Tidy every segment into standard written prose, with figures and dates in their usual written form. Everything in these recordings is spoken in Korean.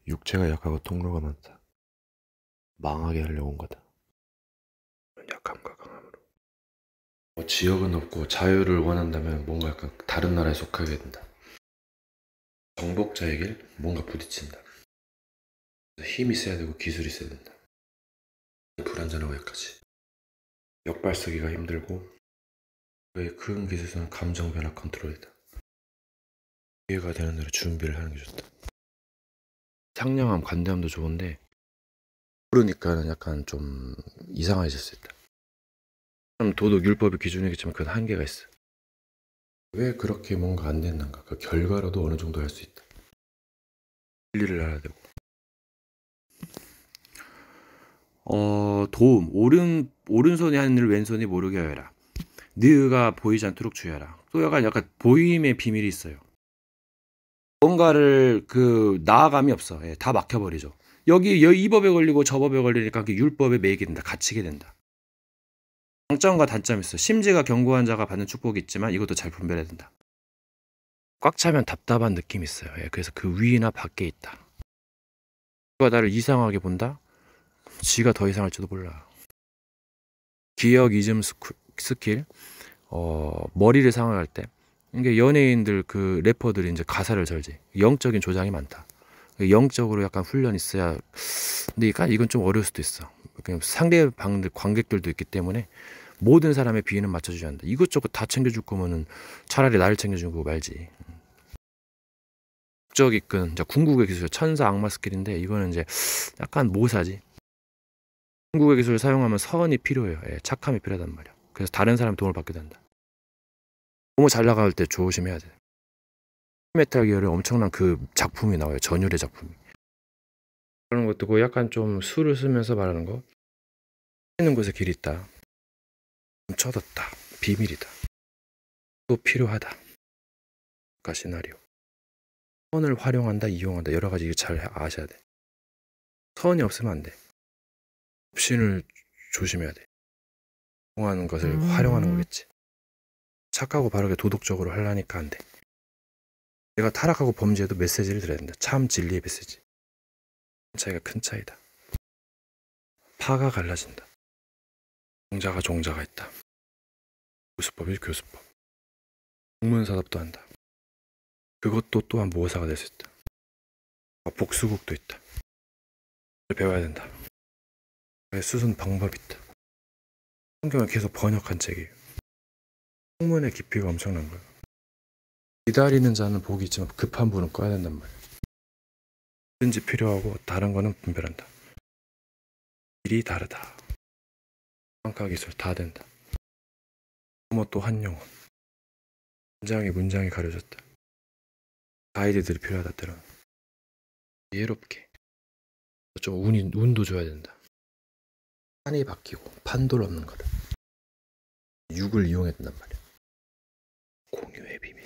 육체가 약하고 통로가 많다. 망하게 하려고 온 거다. 약함과 강함으로. 지역은 없고 자유를 원한다면 뭔가 약간 다른 나라에 속하게 된다. 정복자의 길, 뭔가 부딪힌다. 힘이 있어야 되고 기술이 있어야 된다. 불안전하고 여기까지. 역발서기가 힘들고 그의 큰 기술은 감정 변화 컨트롤이다. 이해가 되는 대로 준비를 하는 게 좋다. 상냥함, 관대함도 좋은데 모르니까는 약간 좀 이상해질 수 있다. 도덕, 율법의 기준이겠지만 그건 한계가 있어. 왜 그렇게 뭔가 안 됐는가? 그 결과로도 어느 정도 할 수 있다. 진리를 알아야 되고. 도움. 오른손이 하는 일을 왼손이 모르게 하여라. 너가 보이지 않도록 주의하라. 또 약간 보임의 비밀이 있어요. 뭔가를 나아감이 없어. 예, 다 막혀버리죠. 여기 이 법에 걸리고 저 법에 걸리니까 율법에 매이게 된다. 갇히게 된다. 장점과 단점이 있어. 심지가 견고한 자가 받는 축복이 있지만 이것도 잘 분별해야 된다. 꽉 차면 답답한 느낌이 있어요. 예, 그래서 그 위나 밖에 있다. 누가 나를 이상하게 본다? 지가 더 이상할지도 몰라. 기억 이즘 스킬, 머리를 상황할 때, 이게 연예인들 래퍼들이 이제 가사를 절지. 영적인 조장이 많다. 영적으로 약간 훈련이 있어야. 근데 이건 좀 어려울 수도 있어. 그냥 상대방 관객들도 있기 때문에 모든 사람의 비위는 맞춰줘야 한다. 이것저것 다 챙겨줄 거면은 차라리 나를 챙겨주고 말지. 국적 이끈, 궁극의 기술, 천사 악마 스킬인데 이거는 이제 약간 모사지. 궁극의 기술을 사용하면 선이 필요해요. 예, 착함이 필요하단 말이야. 그래서 다른 사람 도움을 받게 된다. 너무 잘 나갈 때 조심해야 돼. 메탈 기어를 엄청난 작품이 나와요. 전율의 작품이. 그런 것도 약간 좀 수를 쓰면서 말하는 거. 있는 곳에 길이 있다. 멈춰뒀다. 비밀이다. 또 필요하다. 그 시나리오. 선을 활용한다, 이용한다. 여러 가지 잘 아셔야 돼. 선이 없으면 안 돼. option을 조심해야 돼. 이용하는 것을 활용하는 거겠지. 착하고 바르게 도덕적으로 하려니까 안 돼. 내가 타락하고 범죄해도 메시지를 드려야 된다. 참 진리의 메시지. 차이가 큰 차이다. 파가 갈라진다. 종자가 종자가 있다. 교수법이 교수법. 국문사답도 한다. 그것도 또한 모사가 될 수 있다. 복수국도 있다. 배워야 된다. 수순 방법이 있다. 성경을 계속 번역한 책이에요. 학문의 깊이가 엄청난 거예요. 기다리는 자는 복이 있지만 급한 분은 꺼야 된단 말이에요. 뭐든지 필요하고 다른 거는 분별한다. 일이 다르다. 평가 기술 다 된다. 또 한 영혼. 문장이 가려졌다. 가이드들이 필요하다 때로는. 이해롭게. 좀 운도 줘야 된다. 판이 바뀌고 판돌 없는 거를. 육을 이용해야 된단 말이야. 공유의 비밀.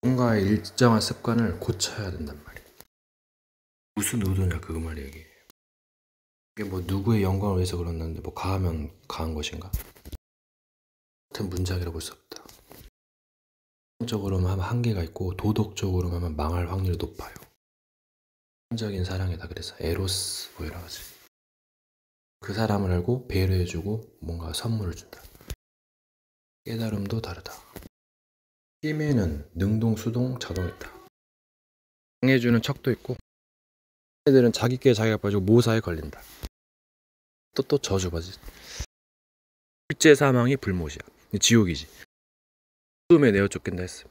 뭔가의 일정한 습관을 고쳐야 된단 말이야. 무슨 의도냐 그 말이야 이게. 이게 뭐 누구의 영광을 위해서 그러는데 뭐 가하면 가한 것인가? 같은 문장이라고 볼 수 없다. 성적으로만 하면 한계가 있고 도덕적으로만 하면 망할 확률이 높아요. 성적인 사랑이다. 그래서 에로스 뭐 여러 가지. 그 사람을 알고 배려해주고 뭔가 선물을 준다. 깨달음도 다르다. 힘에는 능동, 수동, 자동 있다. 강해주는 척도 있고 애들은 자기께 자기가 빠지고 모사에 걸린다. 또 저주받지. 일제 사망이 불못이야. 지옥이지. 꿈에 내어 쫓긴다 했어.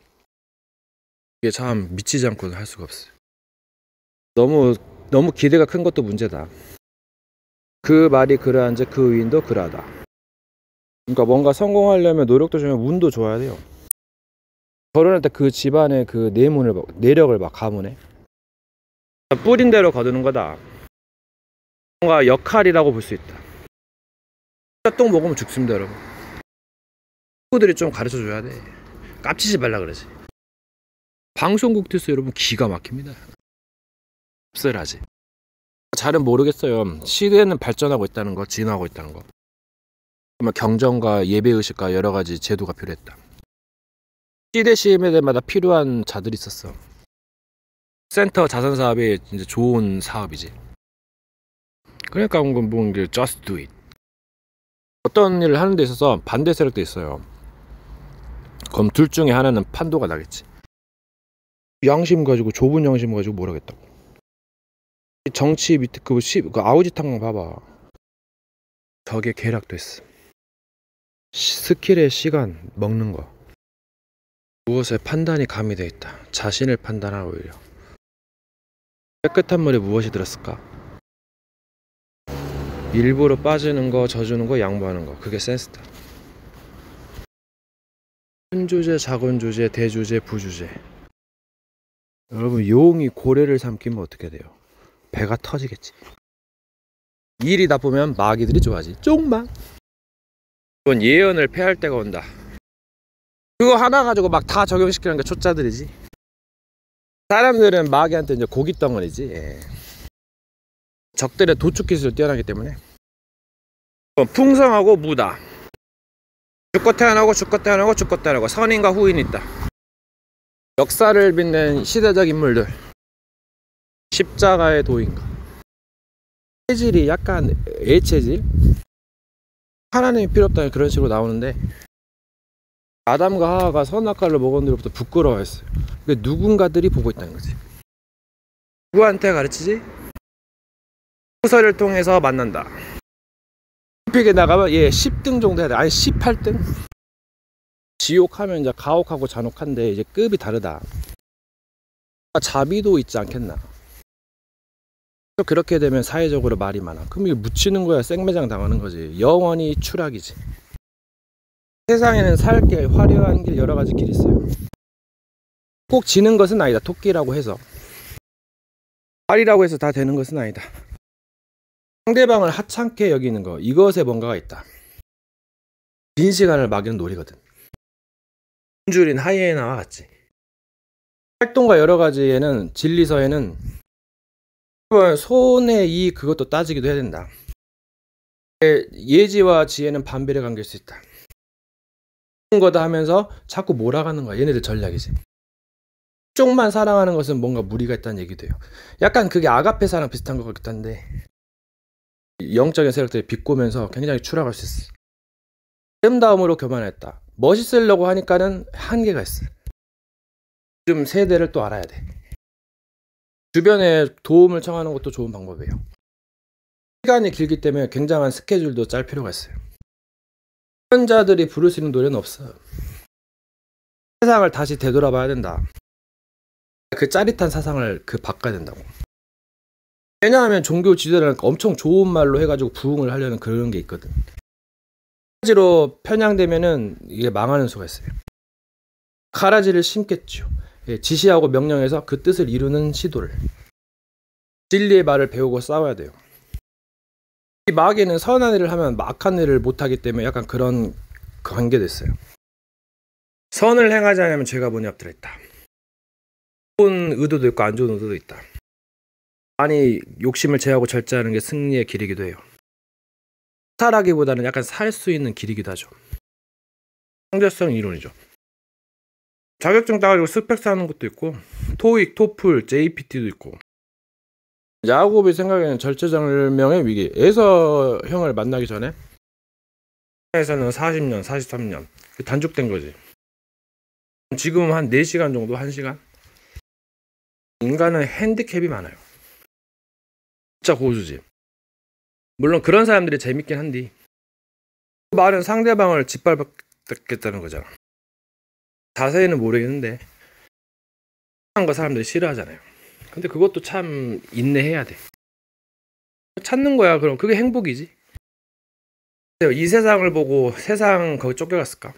이게 참 미치지 않고는 할 수가 없어요. 너무 기대가 큰 것도 문제다. 그 말이 그러한지 그 의인도 그러하다. 그러니까 뭔가 성공하려면 노력도 좀 운도 좋아야 돼요. 결혼할 때 그 집안의 그 내력을 막 가문해. 뿌린 대로 거두는 거다. 뭔가 역할이라고 볼 수 있다. 똥 먹으면 죽습니다, 여러분. 친구들이 좀 가르쳐 줘야 돼. 깝치지 말라 그러지. 방송국 테스트 여러분 기가 막힙니다. 씁쓸하지. 잘은 모르겠어요. 시대는 발전하고 있다는 거, 진화하고 있다는 거. 정말 경전과 예배의식과 여러 가지 제도가 필요했다. 시대마다 필요한 자들이 있었어. 센터 자선 사업이 이제 좋은 사업이지. 그러니까 뭐 이게 just do it. 어떤 일을 하는 데 있어서 반대 세력도 있어요. 그럼 둘 중에 하나는 판도가 나겠지. 양심 가지고, 좁은 양심 가지고 뭘 하겠다고. 정치 밑에 그 아우지탕 봐봐. 저게 계략됐어. 스킬의 시간 먹는 거. 무엇에 판단이 가미되어 있다. 자신을 판단하라. 오히려 깨끗한 물에 무엇이 들었을까? 일부러 빠지는 거, 져주는 거, 양보하는 거. 그게 센스다. 큰 주제, 작은 주제, 대주제, 부주제. 여러분, 용이 고래를 삼키면 어떻게 돼요? 배가 터지겠지. 일이 나쁘면 마귀들이 좋아하지. 쪽마. 이건 예언을 폐할 때가 온다. 그거 하나 가지고 막 다 적용시키는 게 초짜들이지. 사람들은 마귀한테 이제 고깃 덩어리지. 예. 적들의 도축 기술을 뛰어나기 때문에. 풍성하고 무다. 죽고 태어나고 죽고 태어나고 죽고 태어나고 선인과 후인이 있다. 역사를 빛낸 시대적 인물들. 십자가의 도인가. 체질이 약간 애체질? 하나님이 필요 없다는 그런 식으로 나오는데, 아담과 하와가 선악과를 먹은 뒤로부터 부끄러워했어요. 그게 누군가들이 보고 있다는 거지. 누구한테 가르치지? 후서를 통해서 만난다. 올림픽에 나가면 10등 정도 해야 돼. 아니 18등? 지옥하면 이제 가혹하고 잔혹한데 이제 급이 다르다. 자비도 있지 않겠나. 그렇게 되면 사회적으로 말이 많아. 그럼 이게 묻히는 거야, 생매장 당하는 거지. 영원히 추락이지. 세상에는 살 길, 화려한 길, 여러 가지 길이 있어요. 꼭 지는 것은 아니다. 토끼라고 해서, 말이라고 해서 다 되는 것은 아니다. 상대방을 하찮게 여기는 거, 이것에 뭔가가 있다. 빈 시간을 막는 놀이거든. 굶주린 하이에나와 같이. 활동과 여러 가지에는, 진리서에는 손의 이익 그것도 따지기도 해야 된다. 예지와 지혜는 반비례 관계일 수 있다. 좋은 거다 하면서 자꾸 몰아가는 거야. 얘네들 전략이지. 쪽만 사랑하는 것은 뭔가 무리가 있다는 얘기도 해요. 약간 그게 아가페 사랑 비슷한 것 같기도 한데, 영적인 세력들이 비꼬면서 굉장히 추락할 수 있어. 아름다움으로 교만했다. 멋있으려고 하니까는 한계가 있어. 요즘 세대를 또 알아야 돼. 주변에 도움을 청하는 것도 좋은 방법이에요. 시간이 길기 때문에 굉장한 스케줄도 짤 필요가 있어요. 현자들이 부를 수 있는 노래는 없어. 세상을 다시 되돌아봐야 된다. 그 짜릿한 사상을 바꿔야 된다고. 왜냐하면 종교 지도자는 엄청 좋은 말로 해가지고 부흥을 하려는 그런 게 있거든. 가지로 편향되면은 이게 망하는 수가 있어요. 가라지를 심겠죠. 지시하고 명령해서 그 뜻을 이루는 시도를. 진리의 말을 배우고 싸워야 돼요. 이 마귀는 선한 일을 하면 악한 일을 못하기 때문에 약간 그런 관계도 있어요. 선을 행하지 않으면 죄가 문에 엎드려 있다. 좋은 의도도 있고 안 좋은 의도도 있다. 많이 욕심을 제하고 절제하는 게 승리의 길이기도 해요. 살하기보다는 약간 살 수 있는 길이기도 하죠. 상대성 이론이죠. 자격증 따가지고 스펙 쌓는 것도 있고, 토익, 토플, JPT도 있고. 야곱이 생각에는 절체절명의 위기. 에서형을 만나기 전에 에서는 40년, 43년 단축된 거지. 지금 한 4시간 정도, 1시간. 인간은 핸디캡이 많아요. 진짜 고수지. 물론 그런 사람들이 재밌긴 한데, 그 말은 상대방을 짓밟겠다는 거잖아. 자세히는 모르겠는데 그런 거 사람들이 싫어하잖아요. 근데 그것도 참 인내해야 돼. 찾는 거야. 그럼 그게 행복이지. 이 세상을 보고 세상 거기 쫓겨갔을까?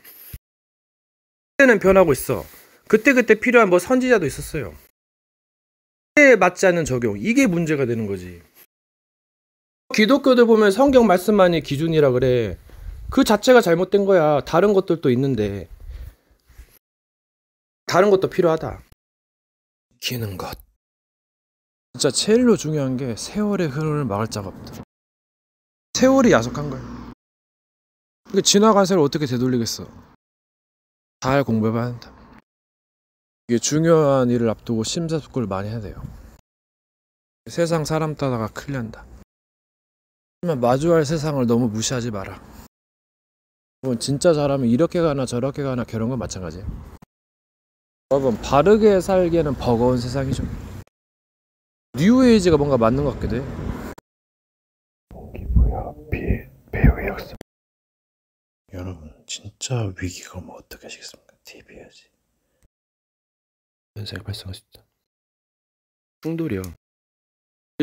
그때는 변하고 있어. 그때그때 필요한 뭐 선지자도 있었어요. 그때에 맞지 않는 적용, 이게 문제가 되는 거지. 기독교들 보면 성경 말씀만이 기준이라 그래. 그 자체가 잘못된 거야. 다른 것들도 있는데. 다른 것도 필요하다. 지키는 것. 진짜 제일로 중요한 게 세월의 흐름을 막을 자가 없다. 세월이 야속한 거야. 지나간 세월 어떻게 되돌리겠어. 잘 공부해봐야 한다. 이게 중요한 일을 앞두고 심사숙고를 많이 해야 돼요. 세상 사람 따다가 큰일 난다. 하지만 마주할 세상을 너무 무시하지 마라. 여러분 진짜 잘하면 이렇게 가나 저렇게 가나 결혼과 마찬가지예요. 여러분 바르게 살기에는 버거운 세상이죠. 뉴에이지가 뭔가 맞는 것 같기도 해요. 동기부여 배우의 역사. 여러분 진짜 위기가 오면 어떻게 하시겠습니까? TV 해야지. 현상이 발생할 수 있다. 충돌이요.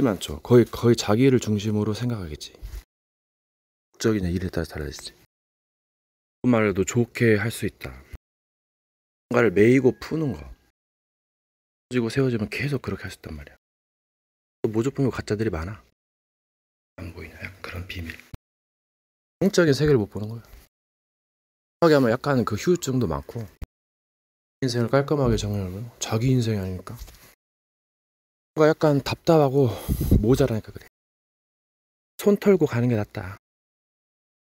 많죠. 거의 자기를 중심으로 생각하겠지. 목적이냐 일에 따라 달라지지. 그 말도 좋게 할 수 있다. 뭔가를 메이고 푸는 거. 가지고 세워지면 계속 그렇게 할 수 있단 말이야. 또 모조품이고 가짜들이 많아. 안 보이냐 그런 비밀. 공적인 세계를 못 보는 거야. 하게 하면 약간 그 휴증도 많고. 인생을 깔끔하게 정리하면 자기 인생이 아니니까. 뭔가 약간 답답하고 모자라니까 그래. 손 털고 가는 게 낫다.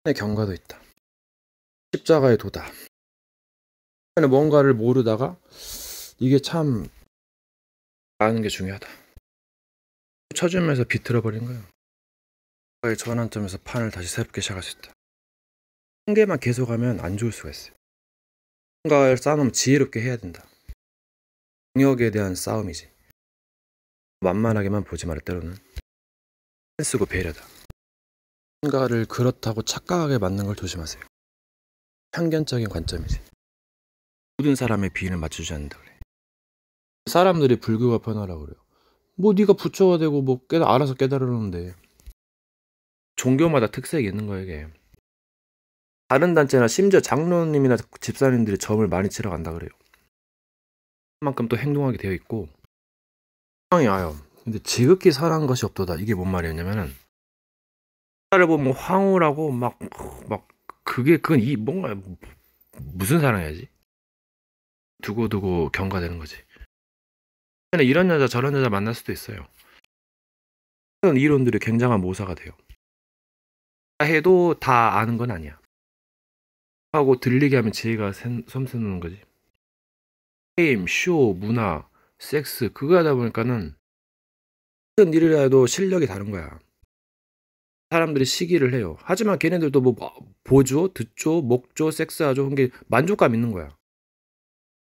내 경과도 있다. 십자가의 도다. 뭔가를 모르다가 이게 참 아는 게 중요하다. 쳐주면서 비틀어버린 거예요. 뭔가의 전환점에서 판을 다시 새롭게 시작할 수 있다. 한 개만 계속하면 안 좋을 수가 있어요. 뭔가를 쌓아놓으면 지혜롭게 해야 된다. 능력에 대한 싸움이지. 만만하게만 보지 마라. 때로는 센스고 배려다. 뭔가를 그렇다고 착각하게 만든 걸 조심하세요. 편견적인 관점이지. 모든 사람의 비인을 맞추지 않는다 그래. 사람들이 불교가 편하라고 그래요. 뭐 네가 부처가 되고 뭐 알아서 깨달으는데. 종교마다 특색이 있는 거예요 이게. 다른 단체나 심지어 장로님이나 집사님들이 점을 많이 치러 간다 그래요. 그만큼 또 행동하게 되어 있고 상황이 와요. 근데 지극히 선한 것이 없도다. 이게 뭔 말이었냐면은 나를 보면 황홀하고 막 그건 뭔가 무슨 사랑이야지. 두고두고 경과되는 거지. 이런 여자 저런 여자 만날 수도 있어요. 이런 이론들이 굉장한 모사가 돼요. 해도 다 아는 건 아니야. 하고 들리게 하면 지혜가 샘솟는 거지. 게임, 쇼, 문화, 섹스 그거 하다 보니까는 어떤 일을 해도 실력이 다른 거야. 사람들이 시기를 해요. 하지만 걔네들도 뭐 보죠, 듣죠, 먹죠, 섹스하죠. 그게 만족감 있는 거야.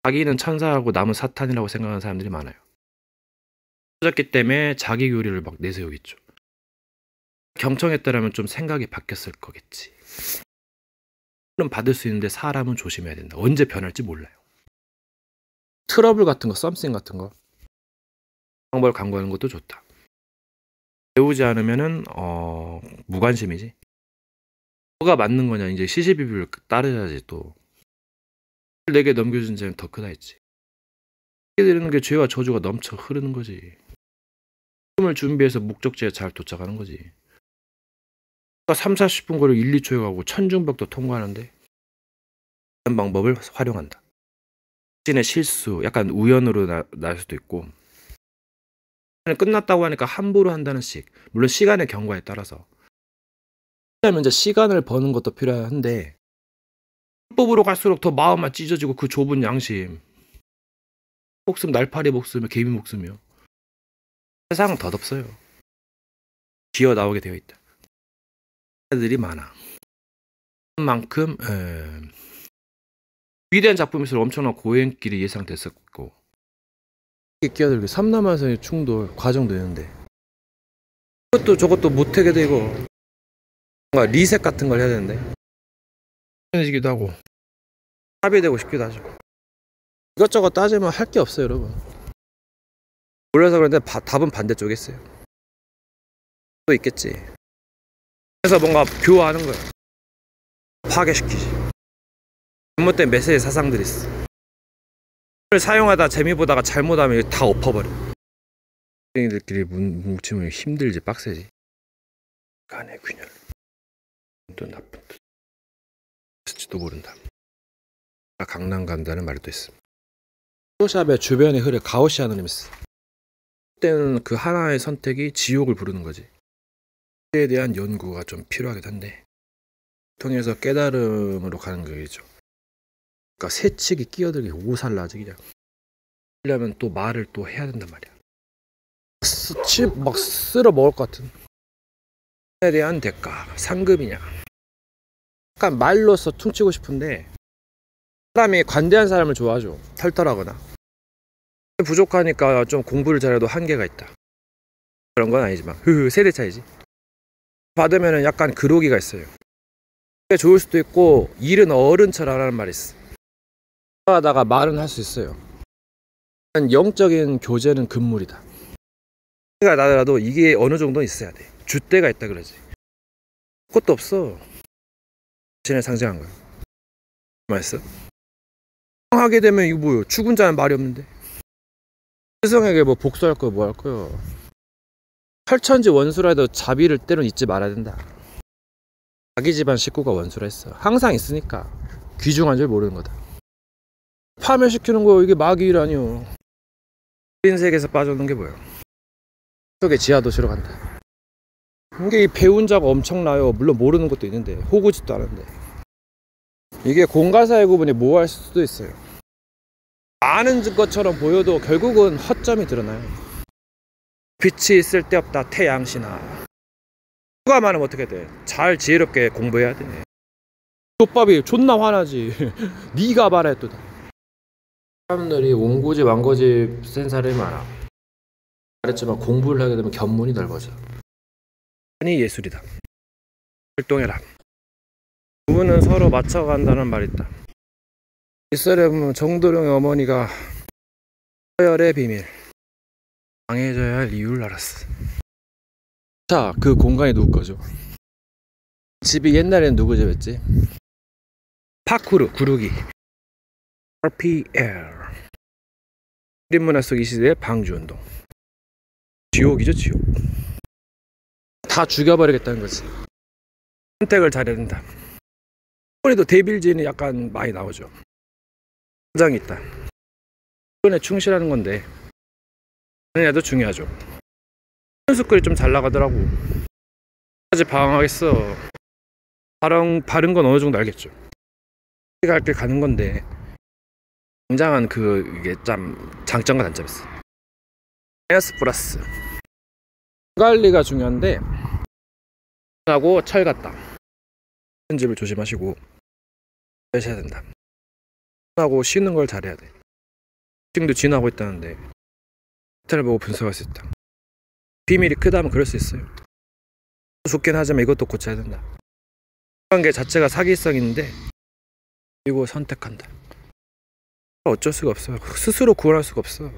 자기는 천사하고 남은 사탄이라고 생각하는 사람들이 많아요. 그렇기 때문에 자기 교리를 막 내세우겠죠. 경청했다라면 좀 생각이 바뀌었을 거겠지. 그럼 받을 수 있는데 사람은 조심해야 된다. 언제 변할지 몰라요. 트러블 같은 거, 썸씽 같은 거 방법을 강구하는 것도 좋다. 배우지 않으면은 무관심이지. 뭐가 맞는 거냐 이제 시시비비를 따르야지 또. 내게 넘겨준 죄는 더 크다 했지. 이게 되는 게 죄와 저주가 넘쳐 흐르는 거지. 꿈을 준비해서 목적지에 잘 도착하는 거지. 3-40분 거리를 1-2초에 가고 천중벽도 통과하는데 이런 방법을 활용한다. 자신의 실수, 약간 우연으로 날 수도 있고 끝났다고 하니까 함부로 한다는 식. 물론 시간의 경과에 따라서. 왜냐면 이제 시간을 버는 것도 필요한데 불법으로 갈수록 더 마음만 찢어지고 그 좁은 양심. 목숨 날파리 목숨이며 개미 목숨이요. 세상은 덧없어요. 기어 나오게 되어 있다. 애들이 많아. 만큼 위대한 작품일수록 엄청난 고행길이 예상됐었고 끼어들고 삼남한성의 충돌 과정도 있는데 이것도 저것도 못하게 되고 뭔가 리셋 같은 걸 해야 되는데 해지기도 하고 합의되고 싶기도 하죠. 이것저것 따지면 할 게 없어요 여러분. 몰라서 그런데 답은 반대쪽에 있어요. 또 있겠지. 그래서 뭔가 교화하는 거야. 파괴시키지. 잘못된 메시지 사상들이 있어. 이걸 사용하다 재미 보다가 잘못하면 다 엎어버려. 학생들끼리 뭉치면 힘들지 빡세지. 간의 균열. 또 나쁜 뜻. 있을지도 모른다. 강남 간다는 말도 있습니다. 포토샵의 주변의 흐를 가우시안을 의미했어. 그때는 그 하나의 선택이 지옥을 부르는 거지. 그에 대한 연구가 좀 필요하기도 한데 통해서 깨달음으로 가는 거겠죠. 그러니까 세칙이 끼어들게 오살나지 그냥. 하려면 또 말을 또 해야 된단 말이야. 막 쓸어 먹을 것 같은 에 대한 대가, 상급이냐. 약간 말로써 퉁치고 싶은데 사람이 관대한 사람을 좋아하죠. 털털하거나 부족하니까 좀 공부를 잘해도 한계가 있다. 그런 건 아니지만 세대 차이지. 받으면 약간 그로기가 있어요. 좋을 수도 있고 일은 어른처럼 하라는 말이 있어. 하다가 말은 할 수 있어요. 영적인 교제는 금물이다. 내가 나더라도 이게 어느 정도 있어야 돼. 줏대가 있다 그러지. 그것도 없어. 신을 상징한 거야. 말씀. 하게 되면 이거 뭐요? 죽은 자는 말이 없는데. 스승에게 뭐 복수할 거야, 뭐 할 거야. 철천지 원수라 해도 자비를 때론 잊지 말아야 된다. 자기 집안 식구가 원수라 했어. 항상 있으니까 귀중한 줄 모르는 거다. 파멸시키는 거 이게 마귀라니요. 인생에서 빠져오는 게 뭐예요? 속에 지하도시로 간다. 이게 배운 자가 엄청나요. 물론 모르는 것도 있는데 호구짓도 않은데 이게 공과사의 구분이 모호할 수도 있어요. 아는 것처럼 보여도 결국은 허점이 드러나요. 빛이 쓸데없다 태양신아. 수가 많으면 어떻게 돼? 잘 지혜롭게 공부해야 돼. 족밥이 존나 화나지. 네가 말해 또. 사람들이 원고집 왕고집 센 사람이 많아. 말했지만 공부를 하게 되면 견문이 넓어져. 아니 예술이다. 활동해라. 부부는 서로 맞춰간다는 말이 있다. 이스라엘에 보면 정도령의 어머니가 서열의 비밀 강해져야 할 이유를 알았어. 자, 그 공간이 누구 거죠? 집이 옛날에는 누구 집이었지? 파쿠르, 구르기 RPL 인문화 속 이 시대의 방주운동. 지옥이죠 지옥. 다 죽여버리겠다는 거지. 선택을 잘해야 된다. 이번에도 데빌진이 약간 많이 나오죠. 사장이 있다. 이번에 충실하는 건데 하는 애도 중요하죠. 현수글이 좀 잘 나가더라고. 아직 방황하겠어. 바른 건 어느 정도 알겠죠. 갈 길 가는 건데 굉장한 이게 참 장점과 단점이 있어. 마이너스 플러스 관리가 중요한데 하고 철 같다. 편집을 조심하시고 하셔야 된다. 하고 쉬는 걸 잘해야 돼. 지금도 진화하고 있다는데 스타를 보고 분석할 수 있다. 비밀이 크다면 그럴 수 있어요. 좋긴 하지만 이것도 고쳐야 된다. 관계 자체가 사기성 있는데 그리고 선택한다. 어쩔 수가 없어. 스스로 구원할 수가 없어.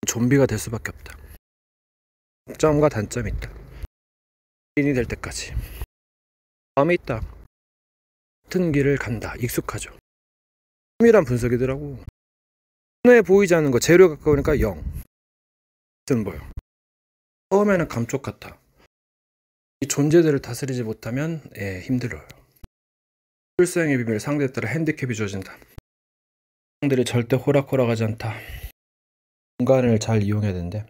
좀비가 될 수밖에 없다. 장점과 단점이 있다. 인이 될 때까지 마음이 있다. 같은 길을 간다. 익숙하죠. 치밀한 분석이더라고. 눈에 보이지 않는 거 재료 가까우니까 0. 뜻은 뭐예요? 처음에는 감쪽 같아. 이 존재들을 다스리지 못하면 힘들어요. 출생의 비밀 상대에 따라 핸디캡이 주어진다. 상들이 절대 호락호락하지 않다. 공간을 잘 이용해야 되는데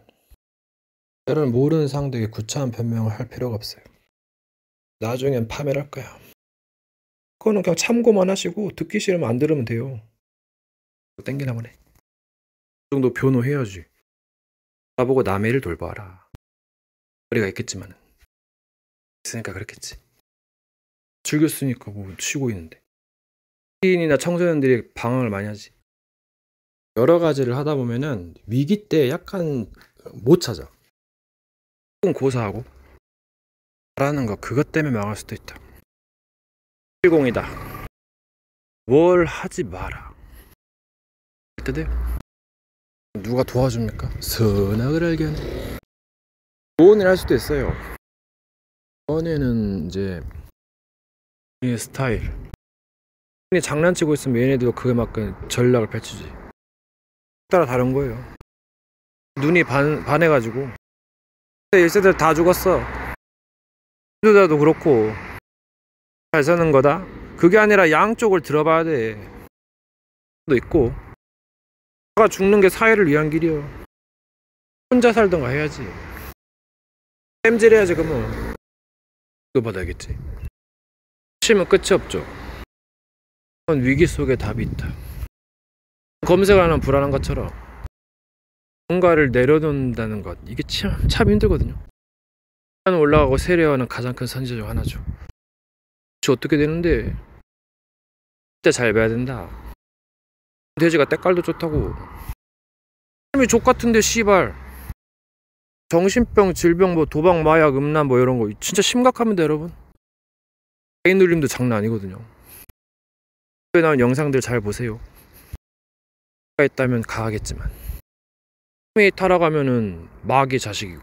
때로는 모르는 상대에게 구차한 변명을 할 필요가 없어요. 나중엔 파멸할 거야. 그거는 그냥 참고만 하시고 듣기 싫으면 안 들으면 돼요. 땡기나 보네. 그 정도 변호해야지. 나보고 남의 일을 돌봐라. 거리가 있겠지만 있으니까 그렇겠지. 즐겼으니까 뭐 쉬고 있는데. 시인이나 청소년들이 방황을 많이 하지. 여러 가지를 하다 보면은 위기 때 약간 못 찾아. 조금 고사하고 잘하는 거 그것 때문에 망할 수도 있다. 70이다. 뭘 하지 마라. 그때 누가 도와줍니까? 선악을 알견해. 좋은 일 할 수도 있어요. 연애는 이제 이 스타일. 장난치고 있으면 얘네들도 그에 맞게 전략을 펼치지. 따라 다른 거예요. 눈이 반해가지고 1세들 다 죽었어. 유다도 그렇고 잘 사는 거다. 그게 아니라 양쪽을 들어봐야 돼. 도 있고 내가 죽는 게 사회를 위한 길이요. 혼자 살던가 해야지. 땜질해야지 그러면. 그거 받아야겠지. 치면 끝이 없죠. 위기 속에 답이 있다. 검색을 하면 불안한 것처럼 뭔가를 내려놓는다는 것, 이게 참 힘들거든요. 올라가고 세례하는 가장 큰 선지자 중 하나죠. 어떻게 되는데 진짜 잘 봐야 된다. 돼지가 때깔도 좋다고. 사람이 족같은데 씨발 정신병, 질병, 뭐 도박, 마약, 음란 뭐 이런 거 진짜 심각합니다 여러분. 개인 눌림도 장난 아니거든요. 나온 영상들 잘 보세요. 가 있다면 가하겠지만 힘이 타락하면은 마귀 자식이고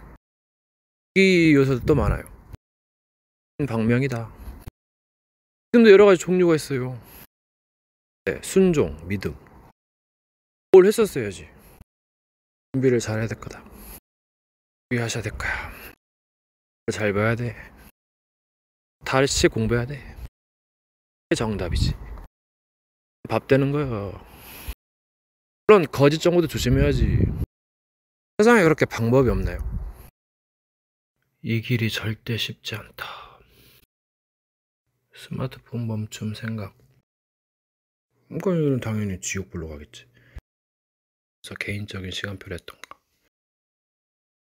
이 요소도 또 많아요. 방명이다. 믿음도 여러 가지 종류가 있어요. 네, 순종, 믿음. 뭘 했었어야지. 준비를 잘 해야 될 거다. 준비하셔야 될 거야. 잘 봐야 돼. 다시 공부해야 돼. 그게 정답이지. 밥 되는 거야. 물론 거짓 정보도 조심해야지. 세상에 그렇게 방법이 없나요? 이 길이 절대 쉽지 않다. 스마트폰 멈춤 생각. 그러니까 당연히 지옥불로 가겠지. 그래서 개인적인 시간표를 했던가.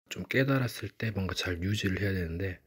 좀 깨달았을 때 뭔가 잘 유지를 해야 되는데